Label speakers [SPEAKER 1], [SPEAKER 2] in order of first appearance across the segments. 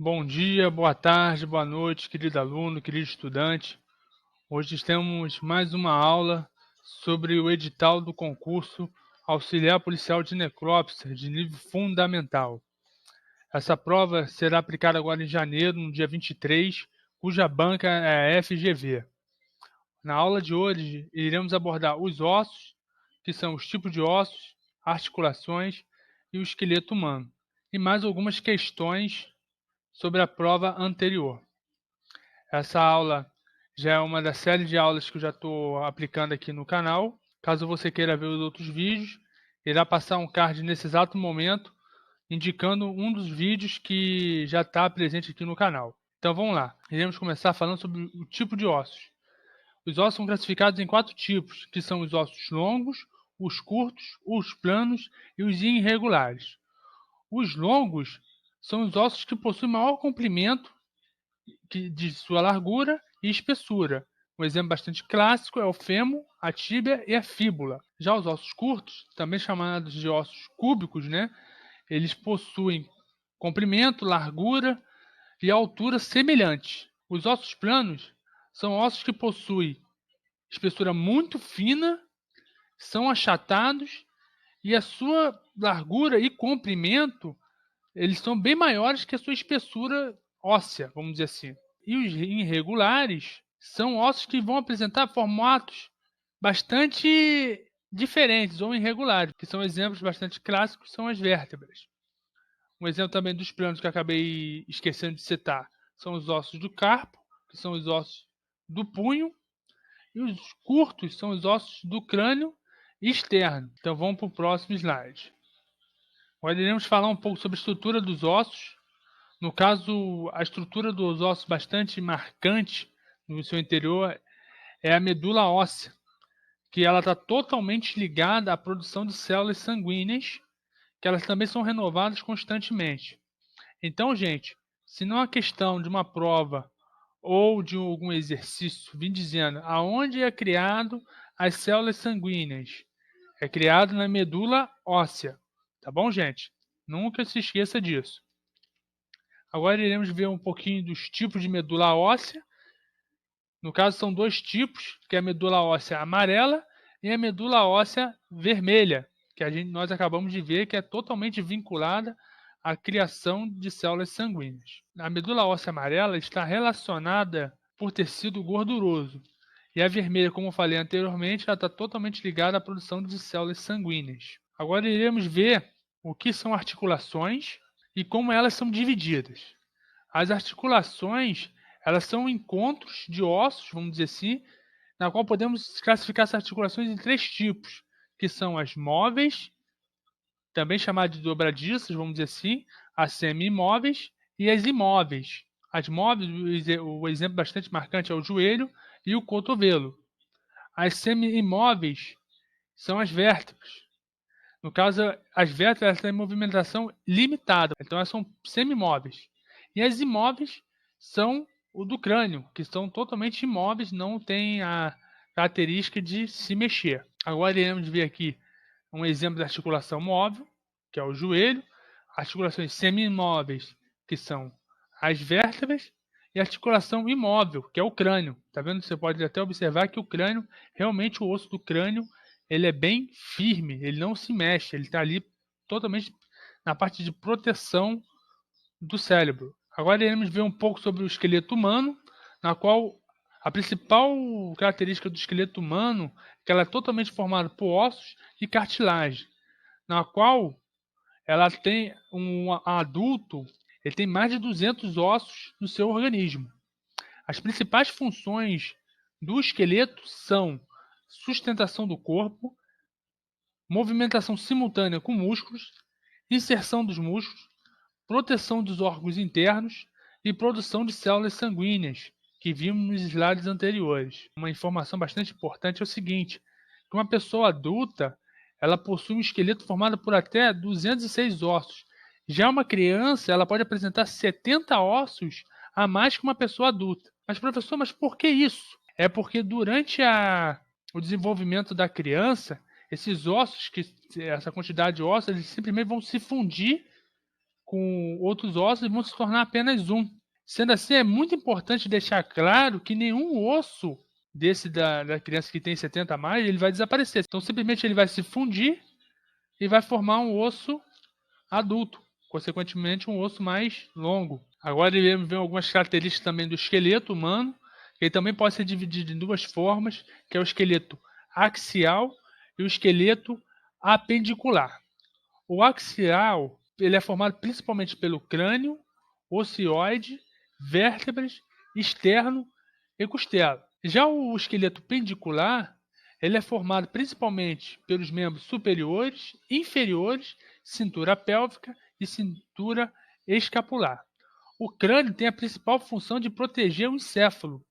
[SPEAKER 1] Bom dia, boa tarde, boa noite, querido aluno, querido estudante. Hoje temos mais uma aula sobre o edital do concurso Auxiliar Policial de Necrópsia de nível fundamental. Essa prova será aplicada agora em janeiro, no dia 23, cuja banca é a FGV. Na aula de hoje, iremos abordar os ossos, que são os tipos de ossos, articulações e o esqueleto humano, e mais algumas questões sobre a prova anterior. Essa aula já é uma das séries de aulas que eu já estou aplicando aqui no canal. Caso você queira ver os outros vídeos, irá passar um card nesse exato momento, indicando um dos vídeos que já está presente aqui no canal. Então vamos lá. Iremos começar falando sobre o tipo de ossos. Os ossos são classificados em 4 tipos, que são os ossos longos, os curtos, os planos e os irregulares. Os longos são os ossos que possuem maior comprimento de sua largura e espessura. Um exemplo bastante clássico é o fêmur, a tíbia e a fíbula. Já os ossos curtos, também chamados de ossos cúbicos, eles possuem comprimento, largura e altura semelhantes. Os ossos planos são ossos que possuem espessura muito fina, são achatados e a sua largura e comprimento eles são bem maiores que a sua espessura óssea, vamos dizer assim. E os irregulares são ossos que vão apresentar formatos bastante diferentes ou irregulares, que são exemplos bastante clássicos, são as vértebras. Um exemplo também dos planos que eu acabei esquecendo de citar são os ossos do carpo, que são os ossos do punho, e os curtos são os ossos do crânio externo. Então vamos para o próximo slide. Agora iremos falar um pouco sobre a estrutura dos ossos. No caso, a estrutura dos ossos bastante marcante no seu interior é a medula óssea, que ela está totalmente ligada à produção de células sanguíneas, que elas também são renovadas constantemente. Então, gente, se não é questão de uma prova ou de algum exercício, vim dizendo aonde é criado as células sanguíneas, é criado na medula óssea, tá bom, gente? Nunca se esqueça disso. Agora iremos ver um pouquinho dos tipos de medula óssea. No caso, são 2 tipos, que é a medula óssea amarela e a medula óssea vermelha, que nós acabamos de ver que é totalmente vinculada à criação de células sanguíneas. A medula óssea amarela está relacionada por tecido gorduroso, e a vermelha, como eu falei anteriormente, ela está totalmente ligada à produção de células sanguíneas. Agora iremos ver o que são articulações e como elas são divididas. As articulações, elas são encontros de ossos, vamos dizer assim, na qual podemos classificar essas articulações em 3 tipos, que são as móveis, também chamadas de dobradiças, vamos dizer assim, as semi-imóveis e as imóveis. As móveis, o exemplo bastante marcante é o joelho e o cotovelo. As semi-imóveis são as vértebras. No caso, as vértebras têm movimentação limitada, então elas são semimóveis. E as imóveis são o do crânio, que são totalmente imóveis, não têm a característica de se mexer. Agora iremos ver aqui um exemplo de articulação móvel, que é o joelho, articulações semi-imóveis, que são as vértebras, e articulação imóvel, que é o crânio. Tá vendo? Você pode até observar que o crânio, realmente o osso do crânio, ele é bem firme, ele não se mexe, ele está ali totalmente na parte de proteção do cérebro. Agora iremos ver um pouco sobre o esqueleto humano, na qual a principal característica do esqueleto humano é que ela é totalmente formada por ossos e cartilagem, na qual ela tem um adulto, ele tem mais de 200 ossos no seu organismo. As principais funções do esqueleto são sustentação do corpo, movimentação simultânea com músculos, inserção dos músculos, proteção dos órgãos internos e produção de células sanguíneas, que vimos nos slides anteriores. Uma informação bastante importante é o seguinte, que uma pessoa adulta, ela possui um esqueleto formado por até 206 ossos. Já uma criança, ela pode apresentar 70 ossos a mais que uma pessoa adulta. Mas professor, mas por que isso? É porque durante o desenvolvimento da criança, esses ossos, essa quantidade de ossos, eles simplesmente vão se fundir com outros ossos e vão se tornar apenas um. Sendo assim, é muito importante deixar claro que nenhum osso desse da criança que tem 70 a mais, ele vai desaparecer. Então, simplesmente ele vai se fundir e vai formar um osso adulto, consequentemente um osso mais longo. Agora iremos ver algumas características também do esqueleto humano, que ele também pode ser dividido em duas formas, que é o esqueleto axial e o esqueleto apendicular. O axial ele é formado principalmente pelo crânio, ocioide, vértebras, externo e costela. Já o esqueleto pendicular ele é formado principalmente pelos membros superiores, inferiores, cintura pélvica e cintura escapular. O crânio tem a principal função de proteger o encéfalo.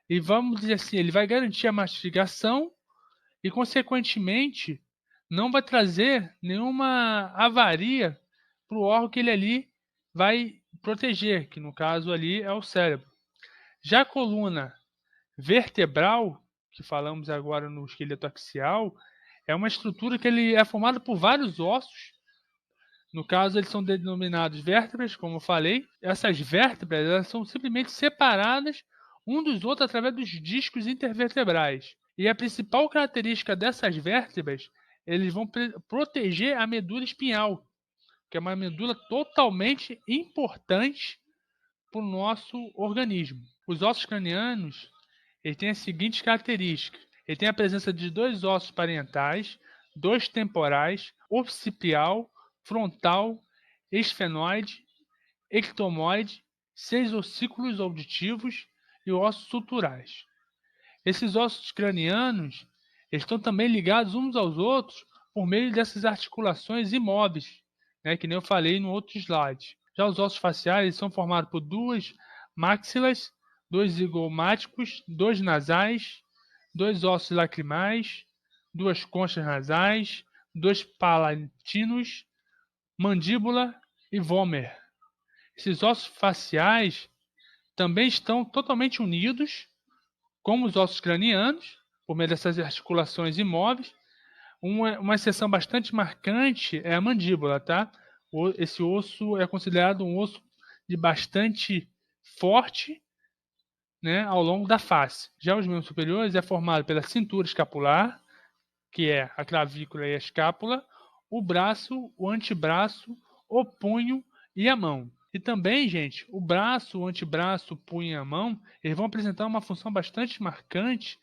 [SPEAKER 1] E vamos dizer assim, ele vai garantir a mastigação e, consequentemente, não vai trazer nenhuma avaria para o órgão que ele ali vai proteger, que no caso ali é o cérebro. Já a coluna vertebral, que falamos agora no esqueleto axial, é uma estrutura que ele é formada por vários ossos. No caso, eles são denominados vértebras, como eu falei. Essas vértebras elas são simplesmente separadas um dos outros através dos discos intervertebrais. E a principal característica dessas vértebras, eles vão proteger a medula espinhal, que é uma medula totalmente importante para o nosso organismo. Os ossos cranianos ele tem as seguintes características. Ele tem a presença de dois ossos parentais, dois temporais, occipital, frontal, esfenoide, ectomoide, 6 ossículos auditivos e ossos suturais. Esses ossos cranianos estão também ligados uns aos outros por meio dessas articulações imóveis, né, que nem eu falei no outro slide. Já os ossos faciais são formados por duas maxilas, dois zigomáticos, dois nasais, dois ossos lacrimais, duas conchas nasais, dois palatinos, mandíbula e vômer. Esses ossos faciais também estão totalmente unidos, como os ossos cranianos, por meio dessas articulações imóveis. Uma exceção bastante marcante é a mandíbula, tá? Esse osso é considerado um osso de bastante forte, né, ao longo da face. Já os membros superiores é formado pela cintura escapular, que é a clavícula e a escápula, o braço, o antebraço, o punho e a mão. E também, gente, o braço, o antebraço, o punho e a mão, eles vão apresentar uma função bastante marcante,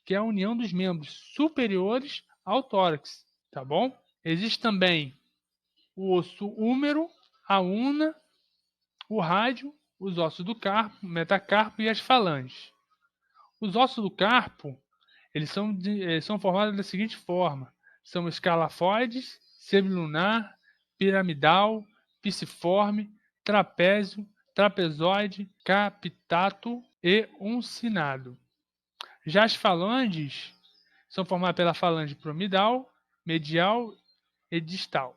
[SPEAKER 1] que é a união dos membros superiores ao tórax, tá bom? Existe também o osso húmero, a una, o rádio, os ossos do carpo, metacarpo e as falanges. Os ossos do carpo, eles são formados da seguinte forma: são escalafoides, semilunar, piramidal, piciforme, trapézio, trapezoide, capitato e uncinado. Já as falanges são formadas pela falange proximidal, medial e distal.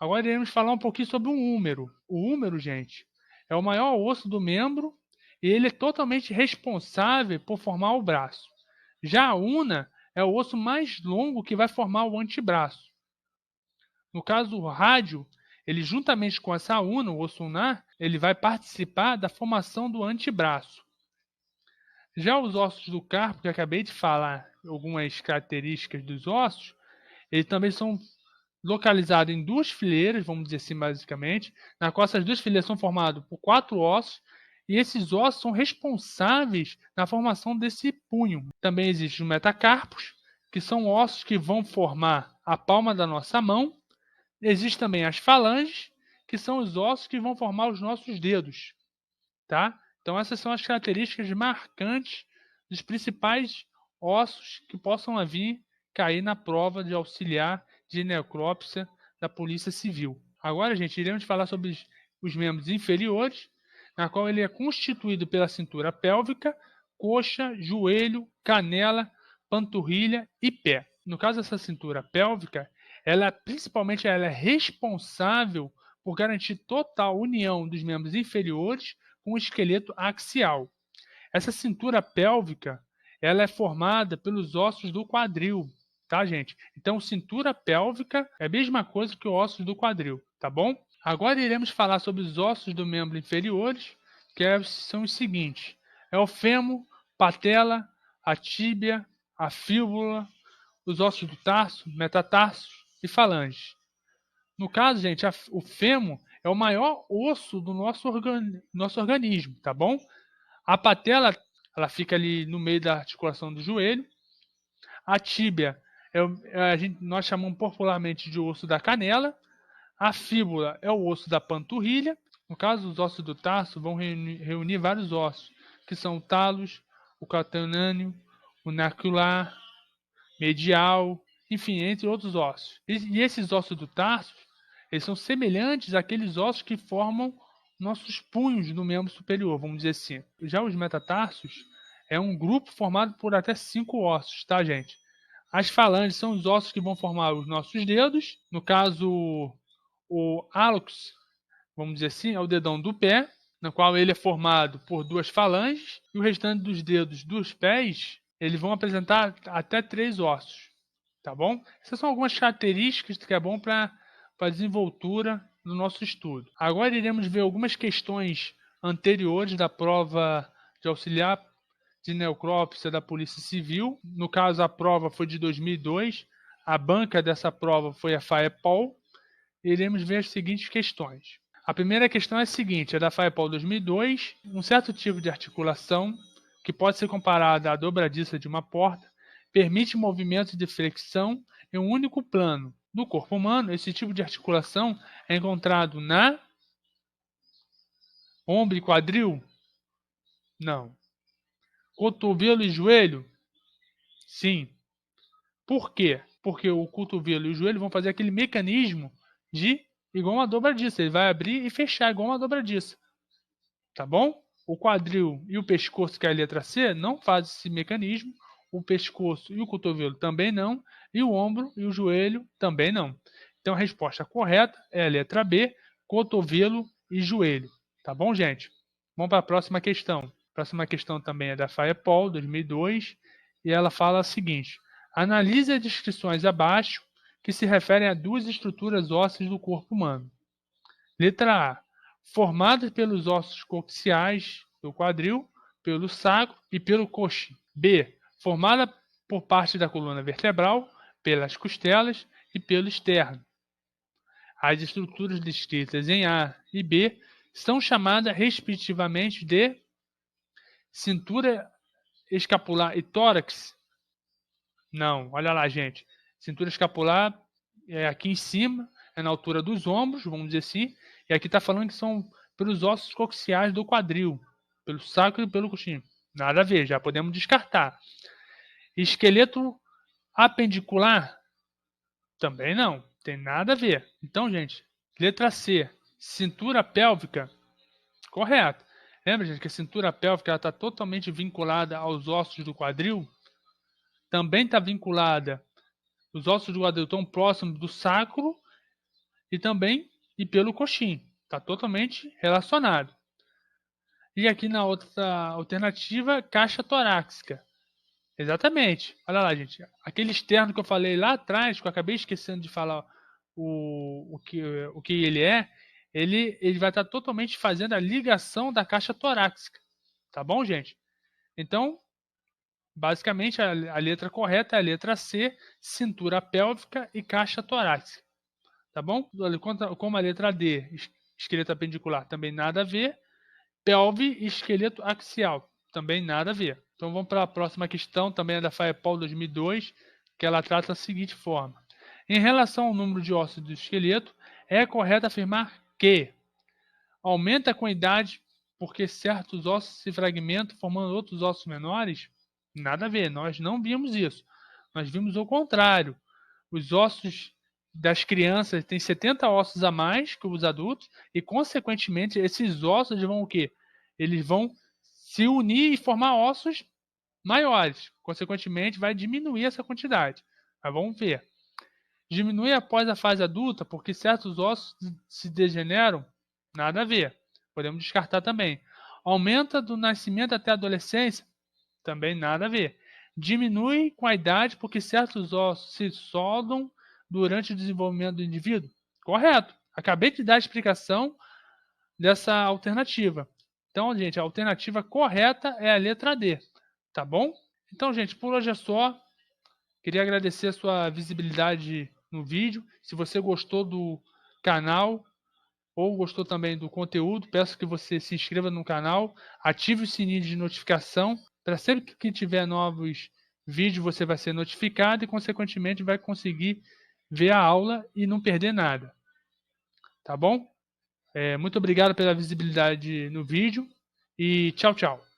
[SPEAKER 1] Agora iremos falar um pouquinho sobre o húmero. O húmero, gente, é o maior osso do membro e ele é totalmente responsável por formar o braço. Já a una é o osso mais longo que vai formar o antebraço. No caso, o rádio, ele juntamente com essa una, o osso unar, ele vai participar da formação do antebraço. Já os ossos do carpo, que eu acabei de falar algumas características dos ossos, eles também são localizados em duas fileiras, vamos dizer assim basicamente, na qual essas duas fileiras são formadas por 4 ossos, e esses ossos são responsáveis na formação desse punho. Também existem os metacarpos, que são ossos que vão formar a palma da nossa mão. Existem também as falanges, que são os ossos que vão formar os nossos dedos, tá? Então essas são as características marcantes dos principais ossos que possam vir cair na prova de auxiliar de necrópsia da Polícia Civil. Agora, gente, iremos falar sobre os membros inferiores, na qual ele é constituído pela cintura pélvica, coxa, joelho, canela, panturrilha e pé. No caso dessa cintura pélvica, principalmente ela é responsável por garantir total união dos membros inferiores com o esqueleto axial. Essa cintura pélvica ela é formada pelos ossos do quadril, tá, gente? Então, cintura pélvica é a mesma coisa que os ossos do quadril, tá bom? Agora iremos falar sobre os ossos do membro inferiores, são os seguintes: é o fêmur, patela, a tíbia, a fíbula, os ossos do tarso, metatarso e falange. No caso, gente, o fêmur é o maior osso do nosso organismo, tá bom? A patela, ela fica ali no meio da articulação do joelho. A tíbia, nós chamamos popularmente de osso da canela. A fíbula é o osso da panturrilha. No caso, os ossos do tarso vão reunir vários ossos, que são o talos, o calcanâneo, o nacular, medial, enfim, entre outros ossos. E esses ossos do tarso, eles são semelhantes àqueles ossos que formam nossos punhos no membro superior, vamos dizer assim. Já os metatarsos é um grupo formado por até 5 ossos, tá, gente? As falanges são os ossos que vão formar os nossos dedos. No caso, o hálux, vamos dizer assim, é o dedão do pé, no qual ele é formado por 2 falanges, e o restante dos dedos dos pés, eles vão apresentar até 3 ossos, tá bom? Essas são algumas características que é bom para a desenvoltura do nosso estudo. Agora iremos ver algumas questões anteriores da prova de auxiliar de necrópsia da Polícia Civil. No caso, a prova foi de 2002, a banca dessa prova foi a FAEPOL. Iremos ver as seguintes questões. A primeira questão é a seguinte, é da FAEPOL 2002. Um certo tipo de articulação, que pode ser comparada à dobradiça de uma porta, permite movimentos de flexão em um único plano. No corpo humano, esse tipo de articulação é encontrado na ombro e quadril? Não. Cotovelo e joelho? Sim. Por quê? Porque o cotovelo e o joelho vão fazer aquele mecanismo de igual uma dobradiça. Ele vai abrir e fechar igual uma dobradiça. Tá bom? O quadril e o pescoço, que é a letra C, não fazem esse mecanismo. O pescoço e o cotovelo também não. E o ombro e o joelho também não. Então a resposta correta é a letra B, cotovelo e joelho. Tá bom, gente? Vamos para a próxima questão. A próxima questão também é da FAEPOL, 2002, e ela fala o seguinte: analise as descrições abaixo que se referem a 2 estruturas ósseas do corpo humano. Letra A. Formadas pelos ossos coxiais do quadril, pelo sacro e pelo coxim. B. Formada por parte da coluna vertebral, pelas costelas e pelo externo. As estruturas descritas em A e B são chamadas respectivamente de cintura escapular e tórax. Não, olha lá, gente. Cintura escapular é aqui em cima, é na altura dos ombros, vamos dizer assim. E aqui está falando que são pelos ossos coxiais do quadril, pelo sacro e pelo coxim. Nada a ver, já podemos descartar. Esqueleto apendicular? Também não, tem nada a ver. Então, gente, letra C, cintura pélvica? Correto. Lembra, gente, que a cintura pélvica está totalmente vinculada aos ossos do quadril? Também está vinculada, os ossos do quadril estão próximos do sacro e também pelo coxim. Está totalmente relacionado. E aqui na outra alternativa, caixa torácica. Exatamente. Olha lá, gente. Aquele externo que eu falei lá atrás, que eu acabei esquecendo de falar o que ele é, ele vai estar totalmente fazendo a ligação da caixa torácica. Tá bom, gente? Então, basicamente, a letra correta é a letra C, cintura pélvica e caixa torácica. Tá bom? Como a letra D, esqueleto apendicular, também nada a ver. Pelve e esqueleto axial, também nada a ver. Então vamos para a próxima questão, também é da FAEPOL 2002, que ela trata da seguinte forma. Em relação ao número de ossos do esqueleto, é correto afirmar que aumenta com a idade porque certos ossos se fragmentam formando outros ossos menores? Nada a ver, nós não vimos isso. Nós vimos o contrário. Os ossos das crianças têm 70 ossos a mais que os adultos e, consequentemente, esses ossos vão o quê? Eles vão se unir e formar ossos maiores. Consequentemente, vai diminuir essa quantidade. Mas vamos ver. Diminui após a fase adulta porque certos ossos se degeneram? Nada a ver. Podemos descartar também. Aumenta do nascimento até a adolescência? Também nada a ver. Diminui com a idade porque certos ossos se soldam durante o desenvolvimento do indivíduo? Correto. Acabei de dar a explicação dessa alternativa. Então, gente, a alternativa correta é a letra D, tá bom? Então, gente, por hoje é só. Queria agradecer a sua visibilidade no vídeo. Se você gostou do canal ou gostou também do conteúdo, peço que você se inscreva no canal, ative o sininho de notificação, para sempre que tiver novos vídeos você vai ser notificado e, consequentemente, vai conseguir ver a aula e não perder nada. Tá bom? Muito obrigado pela visibilidade no vídeo e tchau, tchau.